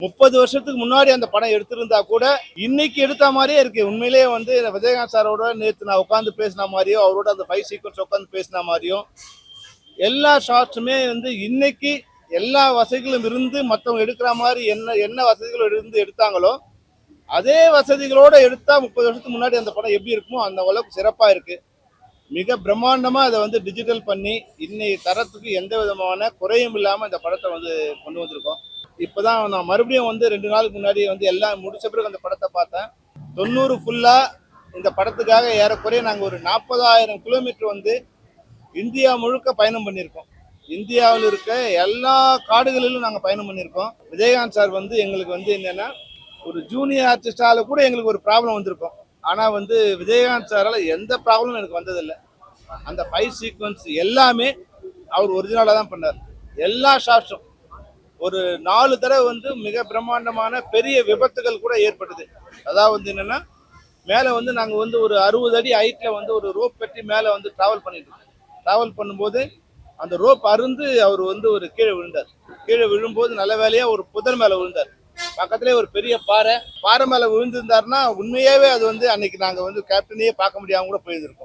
30 வருஷத்துக்கு முன்னாடி அந்த படம் எடுத்திருந்தா கூட இன்னைக்கு எடுத்த மாதிரியே இருக்கு. உண்மையிலேயே வந்து விஜயகாந்த் சாரோட நேற்று நான் உட்காந்து பேசின மாதிரியும் அவரோட அந்த ஃபைட் சீக்வன்ஸ் உட்காந்து பேசின மாதிரியும் எல்லா ஷார்ட்ஸுமே வந்து இன்னைக்கு எல்லா வசதிகளும் இருந்து மற்றவங்க எடுக்கிற மாதிரி என்ன என்ன வசதிகள் இருந்து எடுத்தாங்களோ அதே வசதிகளோட எடுத்தா 30 வருஷத்துக்கு முன்னாடி அந்த படம் எப்படி இருக்குமோ அந்த அளவுக்கு சிறப்பாக இருக்கு. மிக பிரம்மாண்டமா அதை வந்து டிஜிட்டல் பண்ணி இன்னைக்கு தரத்துக்கு எந்த விதமான குறையும் இல்லாமல் இந்த படத்தை வந்து கொண்டு வந்திருக்கோம். இப்போதான் நான் மறுபடியும் வந்து 2 நாளுக்கு முன்னாடி வந்து எல்லாம் முடிச்ச பிறகு அந்த படத்தை பார்த்தேன். 90 ஃபுல்லா இந்த படத்துக்காக ஏறக்குறைய நாங்கள் ஒரு 40,000 கிலோமீட்டர் வந்து இந்தியா முழுக்க பயணம் பண்ணியிருக்கோம். இந்தியாவில் இருக்க எல்லா காடுகளிலும் நாங்கள் பயணம் பண்ணியிருக்கோம். விஜயகாந்த் சார் வந்து எங்களுக்கு வந்து என்னன்னா ஒரு ஜூனியர் ஆர்டிஸ்டால கூட எங்களுக்கு ஒரு ப்ராப்ளம் வந்திருக்கும். ஆனால் வந்து விஜயகாந்த் சாரால் எந்த ப்ராப்ளமும் எனக்கு வந்ததில்லை. அந்த ஃபைட் சீக்வன்ஸ் எல்லாமே அவர் ஒரிஜினலாக தான் பண்ணார். எல்லா ஷாட்ஸும் ஒரு 4 தடவை வந்து மிக பிரம்மாண்டமான பெரிய விபத்துகள் கூட ஏற்பட்டது. அதாவது வந்து என்னன்னா மேலே வந்து நாங்கள் வந்து ஒரு 60 அடி ஹைட்டில் வந்து ஒரு ரோப் கட்டி மேலே வந்து ட்ராவல் பண்ணும்போது அந்த ரோப் அருந்து அவர் வந்து ஒரு கீழே விழுந்தார். கீழே விழும்போது நல்ல வேலையாக ஒரு புதர் மேலே விழுந்தார். பக்கத்துலேயே ஒரு பெரிய பாறை மேலே விழுந்திருந்தாருன்னா உண்மையாகவே அது வந்து அன்னைக்கு நாங்கள் வந்து கேப்டனையே பார்க்க முடியாமல் கூட போயிருந்திருக்கோம்.